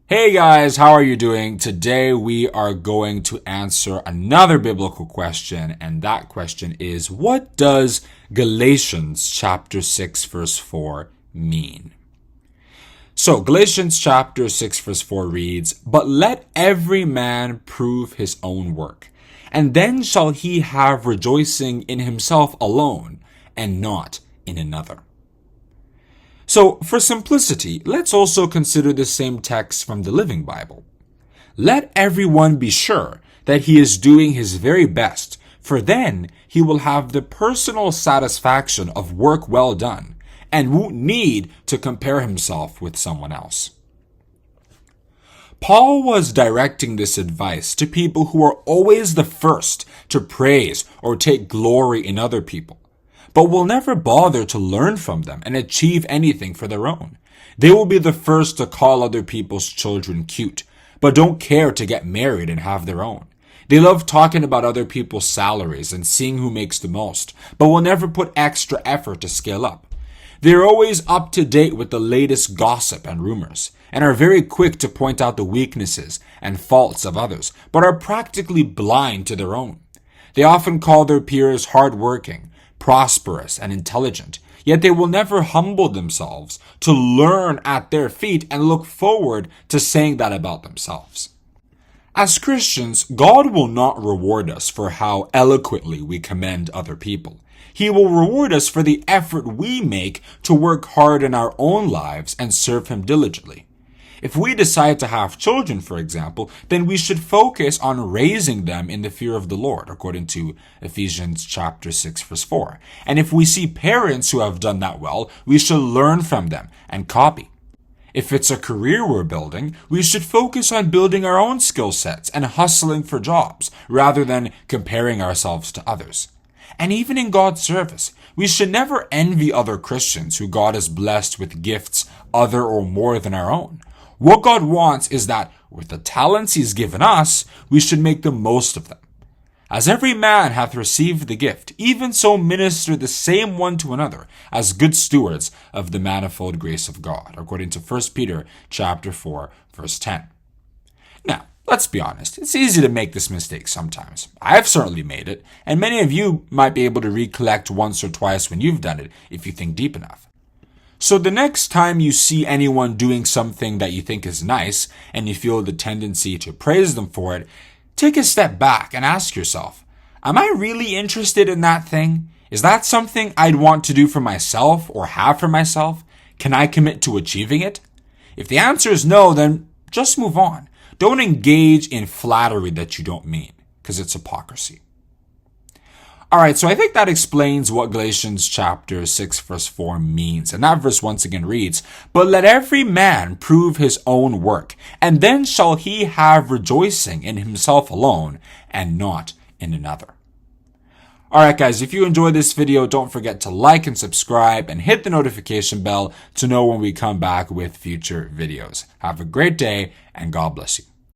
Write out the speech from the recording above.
Hey guys, how are you doing? Today we are going to answer another biblical question, and that question is, what does Galatians chapter 6 verse 4 mean? So Galatians chapter 6 verse 4 reads, "But let every man prove his own work, and then shall he have rejoicing in himself alone, and not in another." So, for simplicity, let's also consider the same text from the Living Bible. Let everyone be sure that he is doing his very best, for then he will have the personal satisfaction of work well done, and won't need to compare himself with someone else. Paul was directing this advice to people who are always the first to praise or take glory in other people, but will never bother to learn from them and achieve anything for their own. They will be the first to call other people's children cute, but don't care to get married and have their own. They love talking about other people's salaries and seeing who makes the most, but will never put extra effort to scale up. They're always up to date with the latest gossip and rumors, and are very quick to point out the weaknesses and faults of others, but are practically blind to their own. They often call their peers hardworking, prosperous, and intelligent, yet they will never humble themselves to learn at their feet and look forward to saying that about themselves. As Christians, God will not reward us for how eloquently we commend other people. He will reward us for the effort we make to work hard in our own lives and serve Him diligently. If we decide to have children, for example, then we should focus on raising them in the fear of the Lord, according to Ephesians chapter 6, verse 4. And if we see parents who have done that well, we should learn from them and copy. If it's a career we're building, we should focus on building our own skill sets and hustling for jobs, rather than comparing ourselves to others. And even in God's service, we should never envy other Christians who God has blessed with gifts other or more than our own. What God wants is that, with the talents He's given us, we should make the most of them. As every man hath received the gift, even so minister the same one to another, as good stewards of the manifold grace of God, according to 1 Peter chapter 4, verse 10. Now, let's be honest, it's easy to make this mistake sometimes. I've certainly made it, and many of you might be able to recollect once or twice when you've done it, if you think deep enough. So the next time you see anyone doing something that you think is nice, and you feel the tendency to praise them for it, take a step back and ask yourself, am I really interested in that thing? Is that something I'd want to do for myself or have for myself? Can I commit to achieving it? If the answer is no, then just move on. Don't engage in flattery that you don't mean, because it's hypocrisy. Alright, so I think that explains what Galatians chapter 6 verse 4 means. And that verse once again reads, "But let every man prove his own work, and then shall he have rejoicing in himself alone, and not in another." Alright guys, if you enjoyed this video, don't forget to like and subscribe, and hit the notification bell to know when we come back with future videos. Have a great day, and God bless you.